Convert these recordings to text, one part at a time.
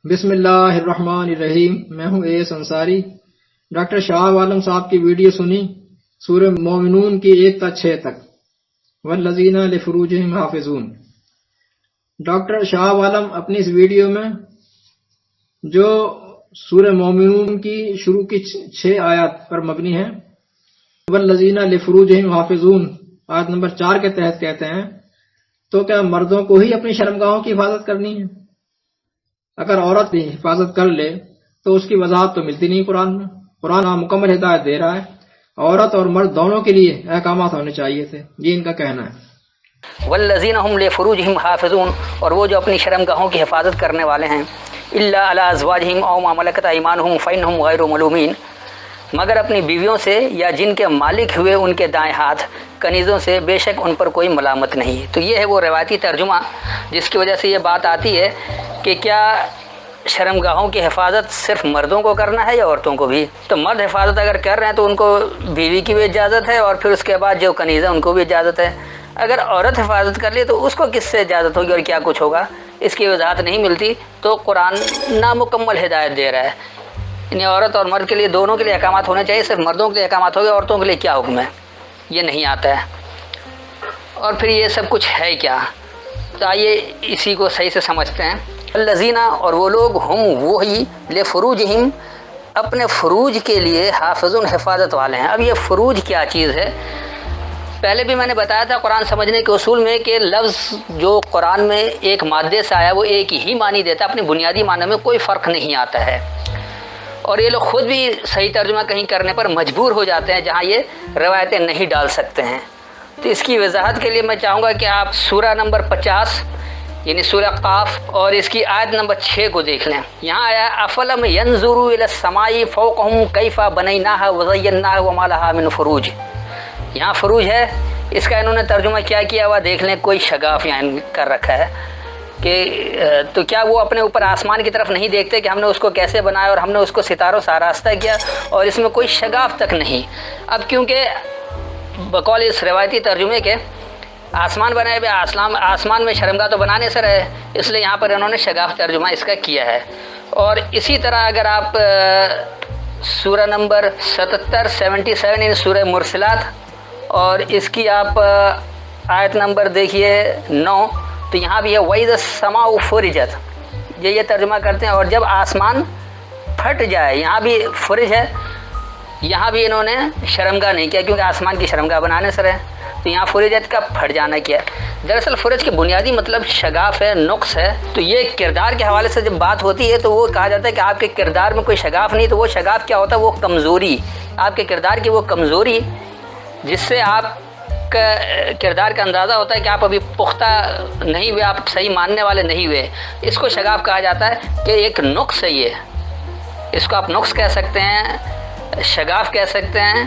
بسم اللہ الرحمن الرحیم۔ میں ہوں ایس انصاری۔ ڈاکٹر شاہ عالم صاحب کی ویڈیو سنی سورہ مومنون کی 1 تا 6 تک۔ والذین لفروجہم حافظون۔ ڈاکٹر شاہ عالم اپنی اس ویڈیو میں جو سورہ مومنون کی شروع کی 6 آیات پر مبنی ہے، والذین لفروجہم حافظون آیت نمبر 4 کے تحت کہتے ہیں تو کیا مردوں کو ہی اپنی شرمگاہوں کی حفاظت کرنی ہے؟ اگر عورت بھی حفاظت کر لے تو اس کی وضاحت تو ملتی نہیں قرآن میں۔ قرآن مکمل ہدایت دے رہا ہے، عورت اور مرد دونوں کے لیے احکامات ہونے چاہیے تھے، یہ ان کا کہنا ہے۔ والذین هم لفروجہم حافظون، اور وہ جو اپنی شرمگاہوں کی حفاظت کرنے والے ہیں، الا علی ازواجہم او ما ملکت ایمانہم فانہم غیر ملومین، مگر اپنی بیویوں سے یا جن کے مالک ہوئے ان کے دائیں ہاتھ کنیزوں سے بے شک ان پر کوئی ملامت نہیں۔ تو یہ ہے وہ روایتی ترجمہ جس کی وجہ سے یہ بات آتی ہے کہ کیا شرمگاہوں کی حفاظت صرف مردوں کو کرنا ہے یا عورتوں کو بھی؟ تو مرد حفاظت اگر کر رہے ہیں تو ان کو بیوی کی بھی اجازت ہے، اور پھر اس کے بعد جو کنیز ہے ان کو بھی اجازت ہے۔ اگر عورت حفاظت کر لی تو اس کو کس سے اجازت ہوگی اور کیا کچھ ہوگا، اس کی وضاحت نہیں ملتی، تو قرآن نامکمل ہدایت دے رہا ہے۔ یعنی عورت اور مرد کے لیے دونوں کے لیے احکامات ہونے چاہیے، صرف مردوں کے لیے احکامات ہو گئے، عورتوں کے لیے کیا حکم ہے یہ نہیں آتا ہے۔ اور پھر یہ سب کچھ ہے کیا؟ تو آئیے اسی کو صحیح سے سمجھتے ہیں۔ الذین، اور وہ لوگ، ہم وہی، لفروجہم، اپنے فروج کے لیے، حافظون، حفاظت والے ہیں۔ اب یہ فروج کیا چیز ہے؟ پہلے بھی میں نے بتایا تھا قرآن سمجھنے کے اصول میں کہ لفظ جو قرآن میں ایک مادے سے آیا وہ ایک ہی معنی دیتا ہے، اپنی بنیادی معنی میں کوئی فرق نہیں آتا ہے، اور یہ لوگ خود بھی صحیح ترجمہ کہیں کرنے پر مجبور ہو جاتے ہیں جہاں یہ روایتیں نہیں ڈال سکتے ہیں۔ تو اس کی وضاحت کے لیے میں چاہوں گا کہ آپ سورہ نمبر 50 یعنی سورہ قاف اور اس کی آیت نمبر 6 کو دیکھ لیں۔ یہاں آیا افلم ینظروا الی السماء فوقہم کیف بنیناها وزیناها وما لها من فروج۔ یہاں فروج ہے، اس کا انہوں نے ترجمہ کیا کیا ہوا دیکھ لیں، کوئی شگاف یہاں کر رکھا ہے کہ تو کیا وہ اپنے اوپر آسمان کی طرف نہیں دیکھتے کہ ہم نے اس کو کیسے بنایا اور ہم نے اس کو ستاروں سے آراستہ کیا، اور اس میں کوئی شگاف تک نہیں۔ اب کیونکہ بقول اس روایتی ترجمے کے آسمان بنائے ہوئے، آسمان میں شرمگاہ تو بنانے سے رہے، اس لیے یہاں پر انہوں نے شگاف ترجمہ اس کا کیا ہے۔ اور اسی طرح اگر آپ سورہ نمبر 77 یعنی سورہ مرسلات اور اس کی آپ آیت نمبر دیکھیے 9، تو یہاں بھی ہے وَإِذَا السَّمَاءُ فُرِجَتْ، یہ ترجمہ کرتے ہیں، اور جب آسمان پھٹ جائے، یہاں بھی فرج ہے، یہاں بھی انہوں نے شرمگاہ نہیں کیا کیونکہ آسمان کی شرمگاہ بنانے سے رہے، تو یہاں فرجت کا پھٹ جانا کیا۔ دراصل فرج کے بنیادی مطلب شگاف ہے، نقص ہے۔ تو یہ کردار کے حوالے سے جب بات ہوتی ہے تو وہ کہا جاتا ہے کہ آپ کے کردار میں کوئی شگاف نہیں، تو وہ شگاف کیا ہوتا ہے؟ وہ کمزوری، آپ کے کردار کی وہ کمزوری جس سے آپ کا کردار کا اندازہ ہوتا ہے کہ آپ ابھی پختہ نہیں ہوئے، آپ صحیح ماننے والے نہیں ہوئے، اس کو شگاف کہا جاتا ہے کہ ایک نقص ہے یہ، اس کو آپ نقص کہہ سکتے ہیں، شگاف کہہ سکتے ہیں،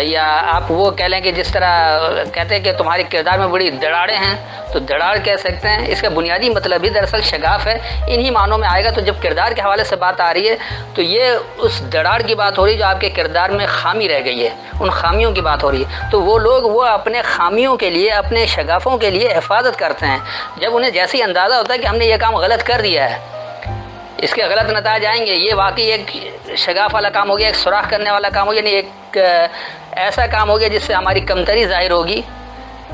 یا آپ وہ کہہ لیں کہ جس طرح کہتے ہیں کہ تمہارے کردار میں بڑی دراڑیں ہیں تو دراڑ کہہ سکتے ہیں۔ اس کا بنیادی مطلب بھی دراصل شگاف ہے، انہی معنوں میں آئے گا۔ تو جب کردار کے حوالے سے بات آ رہی ہے تو یہ اس دراڑ کی بات ہو رہی ہے جو آپ کے کردار میں خامی رہ گئی ہے، ان خامیوں کی بات ہو رہی ہے۔ تو وہ لوگ وہ اپنے خامیوں کے لیے، اپنے شگافوں کے لیے حفاظت کرتے ہیں جب انہیں جیسی اندازہ ہوتا ہے کہ ہم نے یہ کام غلط کر دیا ہے، اس کے غلط نتائج آئیں گے، یہ واقعی ایک شگاف والا کام ہو گیا، ایک سوراخ کرنے والا کام ہو گیا، یعنی ایک ایسا کام ہو گیا جس سے ہماری کمتری ظاہر ہوگی،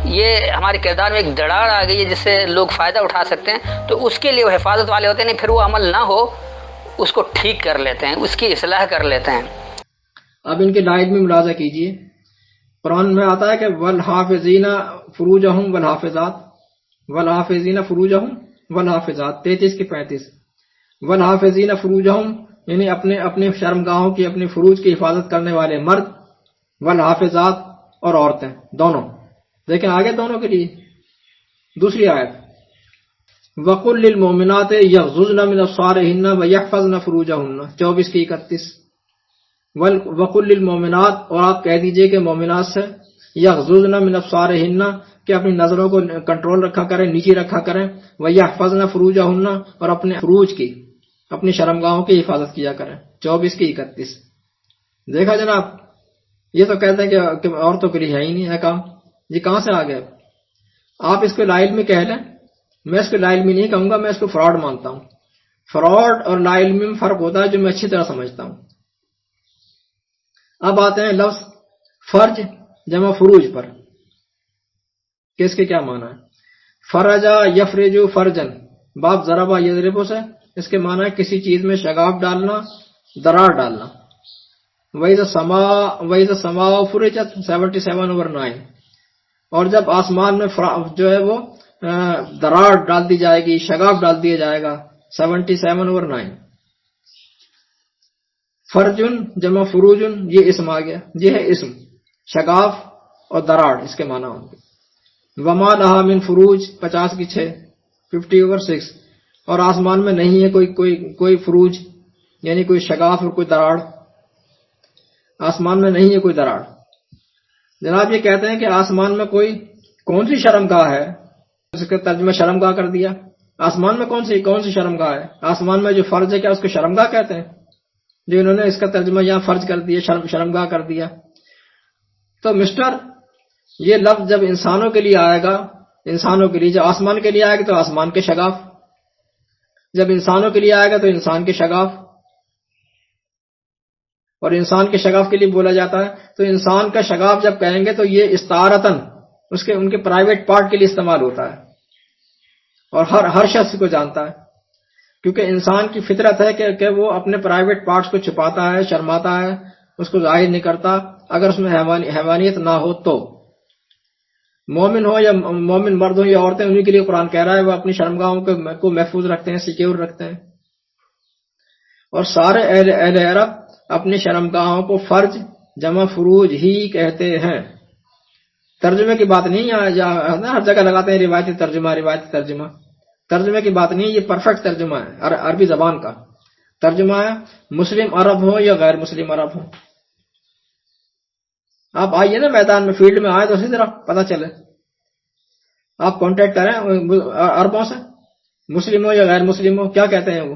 یہ ہمارے کردار میں ایک دراڑ آ گئی ہے جس سے لوگ فائدہ اٹھا سکتے ہیں، تو اس کے لیے وہ حفاظت والے ہوتے ہیں۔ پھر وہ عمل نہ ہو اس کو ٹھیک کر لیتے ہیں، اس کی اصلاح کر لیتے ہیں۔ اب ان کی لائن میں ملاحظہ کیجئے، قرآن میں آتا ہے کہ والحافظین فروجہم والحافظات، والحافظین فروجہم والحافظات 33 کے 35، والحافظین فروجہم یعنی اپنے شرمگاہوں کی، اپنے فروج کی حفاظت کرنے والے مرد، والحافظات اور عورتیں دونوں۔ لیکن آگے دونوں کے لیے دوسری آیت وَقُلْ لِلْمُؤْمِنَاتِ يَغْضُضْنَ مِنْ أَبْصَارِهِنَّ وَيَحْفَظْنَ فُرُوجَهُنَّ 24 کی 31۔ وَقُلْ لِلْمُؤْمِنَاتِ، اور آپ کہہ دیجئے کہ مومنات سے، يَغْضُضْنَ مِنْ أَبْصَارِهِنَّ کہ اپنی نظروں کو کنٹرول رکھا کریں، نیچی رکھا کریں، وَيَحْفَظْنَ فُرُوجَهُنَّ اور اپنے فروج کی، اپنی شرمگاہوں کی حفاظت کیا کریں 24 کی 31۔ دیکھا جناب، یہ تو کہتے ہیں کہ عورتوں کے لیے ہے ہی نہیں ہے کام، یہ کہاں سے آ گئے؟ آپ اس کو لا علمی کہہ لیں، میں اس کو لا علمی نہیں کہوں گا، میں اس کو فراڈ مانتا ہوں۔ فراڈ اور لا علمی میں فرق ہوتا ہے جو میں اچھی طرح سمجھتا ہوں. اب آتے ہیں لفظ فرج جمع فروج پر کہ اس کے کیا معنی ہے. فرجا یفرجو فرجن باب ضربا یضربو سے اس کے معنی ہے کسی چیز میں شگاف ڈالنا، درار ڈالنا. وَإِذَا السَّمَاءُ فُرِجَتْ 77/9 اور جب آسمان میں جو ہے وہ درار ڈال دی جائے گی، شگاف ڈال دیا جائے گا 77/9. فرجن جمع فروجن یہ اسم آ گیا، یہ ہے اسم شگاف اور درار اس کے معنی ہوں گے. وما لہا من فروج 50 کی 6 50/6 اور آسمان میں نہیں ہے کوئی فروج یعنی کوئی شگاف اور کوئی دراڑ، آسمان میں نہیں ہے کوئی دراڑ. جناب یہ کہتے ہیں کہ آسمان میں کون سی شرمگاہ ہے، اس کا ترجمہ شرمگاہ کر دیا. آسمان میں کون سی شرمگاہ ہے؟ آسمان میں جو فرج ہے کیا اس کو شرمگاہ کہتے ہیں؟ جو انہوں نے اس کا ترجمہ یہاں فرج کر دیا، شرمگاہ کر دیا. تو مسٹر یہ لفظ جب انسانوں کے لیے آئے گا، انسانوں کے لیے، جب آسمان کے لیے آئے گا تو آسمان کے شگاف، جب انسانوں کے لیے آئے گا تو انسان کے شگاف. اور انسان کے شگاف کے لیے بولا جاتا ہے تو انسان کا شگاف جب کہیں گے تو یہ استعارتاً ان کے پرائیویٹ پارٹ کے لیے استعمال ہوتا ہے اور ہر شخص کو جانتا ہے، کیونکہ انسان کی فطرت ہے کہ وہ اپنے پرائیویٹ پارٹس کو چھپاتا ہے، شرماتا ہے، اس کو ظاہر نہیں کرتا اگر اس میں حیوانیت نہ ہو تو. مومن ہو یا مومن مرد ہو یا عورتیں، انہیں کے لیے قرآن کہہ رہا ہے وہ اپنی شرمگاہوں کو محفوظ رکھتے ہیں، سیکیور رکھتے ہیں. اور سارے اہل عرب اپنی شرمگاہوں کو فرج جمع فروج ہی کہتے ہیں. ترجمے کی بات نہیں ہے، ہر جگہ لگاتے ہیں روایتی ترجمہ. ترجمے کی بات نہیں، یہ پرفیکٹ ترجمہ ہے، عربی زبان کا ترجمہ ہے، مسلم عرب ہو یا غیر مسلم عرب ہو. آپ آئیے نا میدان میں، فیلڈ میں آئے تو اسی طرح پتہ چلے. آپ کانٹیکٹ کریں عربوں سے، مسلم ہو یا غیر مسلم ہو، کیا کہتے ہیں وہ.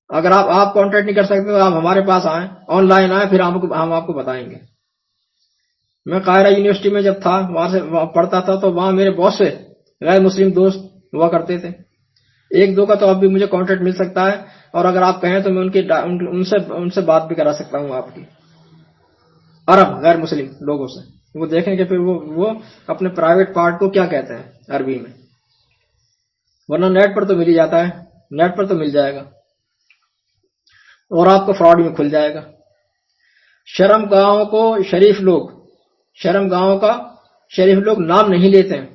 اگر آپ کانٹیکٹ نہیں کر سکتے تو آپ ہمارے پاس آئیں، آن لائن آئیں، پھر ہم آپ کو بتائیں گے. میں قاہرہ یونیورسٹی میں جب تھا، وہاں سے پڑھتا تھا، تو وہاں میرے بہت سے غیر مسلم دوست ہوا کرتے تھے. ایک دو کا تو اب بھی مجھے کانٹیکٹ مل سکتا ہے، اور اگر آپ کہیں تو میں ان سے بات بھی کرا سکتا ہوں آپ کی، عرب غیر مسلم لوگوں سے. وہ دیکھیں کہ پھر وہ اپنے پرائیویٹ پارٹ کو کیا کہتے ہیں عربی میں. ورنہ نیٹ پر تو مل ہی جاتا ہے، نیٹ پر تو مل جائے گا اور آپ کو فراڈ میں کھل جائے گا. شرمگاہوں کو شرمگاہوں کا شریف لوگ نام نہیں لیتے ہیں.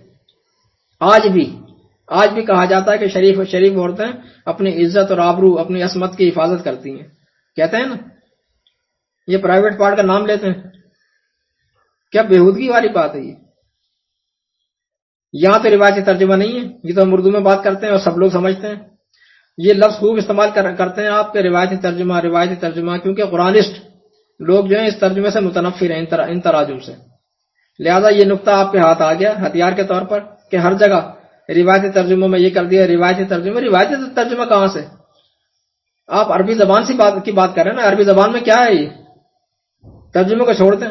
آج بھی کہا جاتا ہے کہ شریف عورتیں اپنی عزت اور آبرو، اپنی عصمت کی حفاظت کرتی ہیں، کہتے ہیں نا. یہ پرائیویٹ پارٹ کا نام لیتے ہیں، کیا بےہودگی والی بات ہے یہ. یہاں تو روایتی ترجمہ نہیں ہے، یہ تو ہم اردو میں بات کرتے ہیں اور سب لوگ سمجھتے ہیں. یہ لفظ خوب استعمال کرتے ہیں آپ کے روایتی ترجمہ، کیونکہ قرآنسٹ لوگ جو ہیں اس ترجمے سے متنفر ہیں، ان تراجم سے. لہذا یہ نقطہ آپ کے ہاتھ آ گیا ہتھیار کے طور پر کہ ہر جگہ روایتی ترجموں میں یہ کر دیا. روایتی ترجمہ کہاں سے؟ آپ عربی زبان کی بات کر رہے ہیں نا. عربی زبان میں کیا ہے؟ یہ ترجمے کو چھوڑ دیں،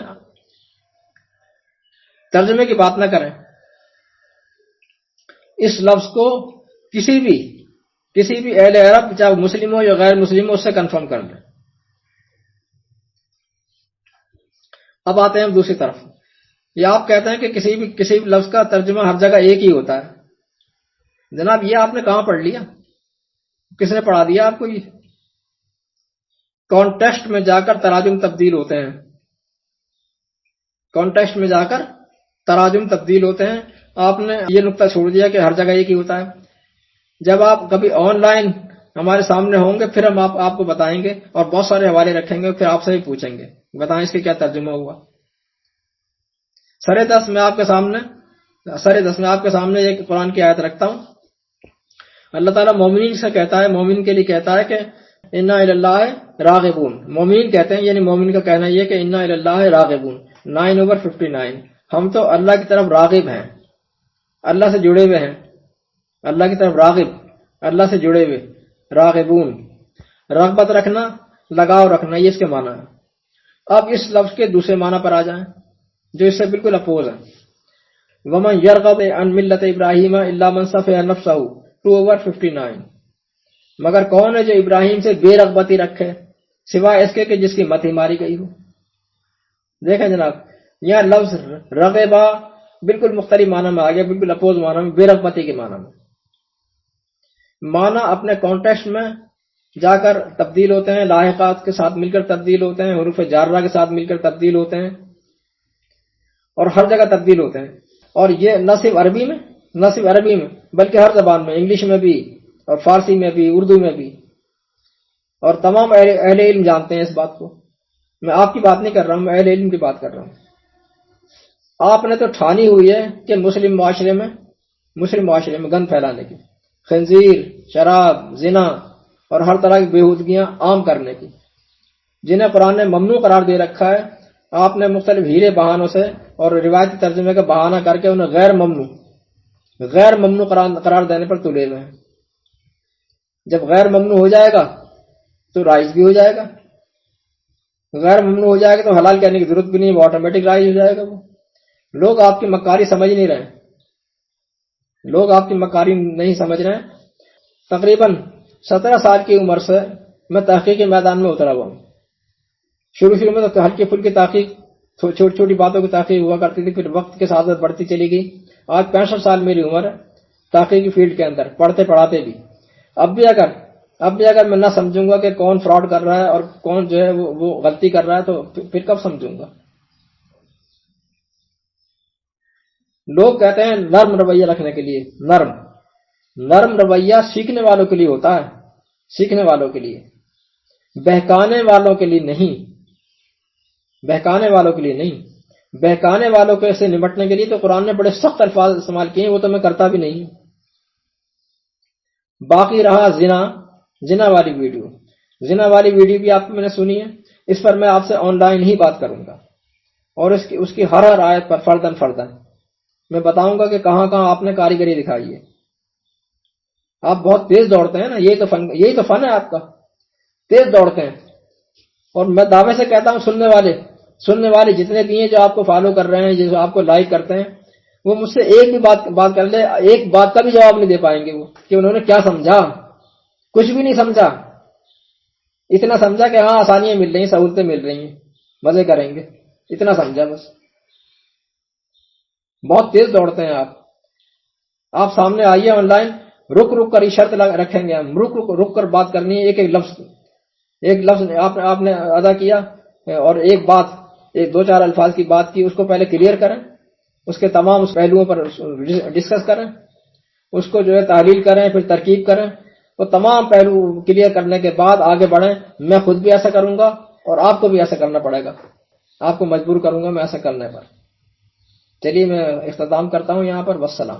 ترجمے کی بات نہ کریں. اس لفظ کو کسی بھی اہل عرب، چاہے مسلم ہو یا غیر مسلم ہو، اس سے کنفرم کر لیں. اب آتے ہیں ہم دوسری طرف. یہ آپ کہتے ہیں کہ کسی بھی لفظ کا ترجمہ ہر جگہ ایک ہی ہوتا ہے. جناب یہ آپ نے کہاں پڑھ لیا؟ کس نے پڑھا دیا آپ کو؟ یہ کانٹیکسٹ میں جا کر تراجم تبدیل ہوتے ہیں، کانٹیکسٹ میں جا کر تراجم تبدیل ہوتے ہیں. آپ نے یہ نقطہ چھوڑ دیا کہ ہر جگہ ایک ہی ہوتا ہے. جب آپ کبھی آن لائن ہمارے سامنے ہوں گے پھر ہم آپ کو بتائیں گے اور بہت سارے حوالے رکھیں گے، پھر آپ سے بھی پوچھیں گے بتائیں اس کے کیا ترجمہ ہوا. سر دس میں آپ کے سامنے ایک قرآن کی آیت رکھتا ہوں. اللہ تعالیٰ مومنین سے کہتا ہے، مومن کے لیے کہتا ہے کہ انا الی اللہ راغبون. مومن کہتے ہیں، یعنی مومن کا کہنا یہ کہ انا الی اللہ راغبون 9/59. ہم تو اللہ کی طرف راغب ہیں، اللہ سے جڑے ہوئے ہیں. اللہ کی طرف راغب، اللہ سے جڑے ہوئے. راغبون رغبت رکھنا، لگاؤ رکھنا، یہ اس کے معنی ہے. اب اس لفظ کے دوسرے معنی پر آ جائیں جو اس سے بالکل اپوز ہے. وَمَن يَرْغَبُ عَن مِلَّةِ إِبْرَاهِيمَ إِلَّا مَن سَفِهَ نَفْسَهُ 2/59. مگر کون ہے جو ابراہیم سے بے رغبتی رکھے سوائے اس کے کہ جس کی مت ہی ماری گئی ہو. دیکھیں جناب یہاں لفظ رغبہ بالکل مختلف معنی میں آ گیا، بالکل اپوز معنی میں، بے رغبتی کے معنی میں. معنی اپنے کانٹیکسٹ میں جا کر تبدیل ہوتے ہیں، لاحقات کے ساتھ مل کر تبدیل ہوتے ہیں، حروف جارہ کے ساتھ مل کر تبدیل ہوتے ہیں، اور ہر جگہ تبدیل ہوتے ہیں. اور یہ نہ صرف عربی میں بلکہ ہر زبان میں، انگلش میں بھی اور فارسی میں بھی، اردو میں بھی، اور تمام اہل علم جانتے ہیں اس بات کو. میں آپ کی بات نہیں کر رہا ہوں، میں اہل علم کی بات کر رہا ہوں. آپ نے تو ٹھانی ہوئی ہے کہ مسلم معاشرے میں گند پھیلانے کی، خنزیر، شراب، زنا اور ہر طرح کی بےہودگیاں عام کرنے کی، جنہیں قرآن نے ممنوع قرار دے رکھا ہے. آپ نے مختلف ہیرے بہانوں سے اور روایتی ترجمے کا بہانہ کر کے انہیں غیر ممنوع قرار دینے پر تلے ہوئے ہیں. جب غیر ممنوع ہو جائے گا تو رائج بھی ہو جائے گا، غیر ممنوع ہو جائے گا تو حلال کہنے کی ضرورت بھی نہیں، وہ آٹومیٹک رائج ہو جائے گا. وہ لوگ آپ کی مکاری سمجھ نہیں رہے. تقریباً 17 سال کی عمر سے میں تحقیقی میدان میں اترا ہوا ہوں. شروع میں تو ہلکی پھلکی تحقیق، چھوٹی چھوٹی باتوں کی تحقیق ہوا کرتی تھی، پھر وقت کے ساتھ بڑھتی چلی گئی. آج 65 سال میری عمر ہے تحقیقی فیلڈ کے اندر، پڑھتے پڑھاتے بھی. اب بھی اگر میں نہ سمجھوں گا کہ کون فراڈ کر رہا ہے اور کون جو ہے وہ غلطی کر رہا ہے تو پھر کب سمجھوں گا. لوگ کہتے ہیں نرم رویہ رکھنے کے لیے، نرم رویہ سیکھنے والوں کے لیے ہوتا ہے، سیکھنے والوں کے لیے، بہکانے والوں کے لیے نہیں. بہکانے والوں کے سے نمٹنے کے لیے تو قرآن نے بڑے سخت الفاظ استعمال کیے ہیں، وہ تو میں کرتا بھی نہیں. باقی رہا زنا والی ویڈیو بھی آپ میں نے سنی ہے. اس پر میں آپ سے آن لائن ہی بات کروں گا، اور اس کی ہر آیت پر فردن میں بتاؤں گا کہ کہاں آپ نے کاریگری دکھائی ہے. آپ بہت تیز دوڑتے ہیں نا، یہی تو فن ہے آپ کا، تیز دوڑتے ہیں. اور میں دعوے سے کہتا ہوں سننے والے جتنے بھی ہیں جو آپ کو فالو کر رہے ہیں، جو آپ کو لائک کرتے ہیں، وہ مجھ سے ایک بھی بات کر لے، ایک بات کا بھی جواب نہیں دے پائیں گے وہ کہ انہوں نے کیا سمجھا. کچھ بھی نہیں سمجھا. اتنا سمجھا کہ ہاں آسانیاں مل رہی ہیں، سہولتیں مل رہی ہیں، مزے کریں گے، اتنا سمجھا بس. بہت تیز دوڑتے ہیں آپ سامنے آئیے آن لائن، رک کر شرط رکھیں گے ہم، رک کر بات کرنی ہے. ایک لفظ آپ نے ادا کیا اور ایک 2-4 الفاظ کی بات کی، اس کو پہلے کلیئر کریں، اس کے تمام اس پہلوؤں پر ڈسکس کریں، اس کو جو ہے تحلیل کریں، پھر ترکیب کریں، وہ تمام پہلو کلیئر کرنے کے بعد آگے بڑھیں. میں خود بھی ایسا کروں گا اور آپ کو بھی ایسا کرنا پڑے گا، آپ کو مجبور کروں گا میں ایسا کرنے پر. چلیے میں اختتام کرتا ہوں یہاں پر. والسلام.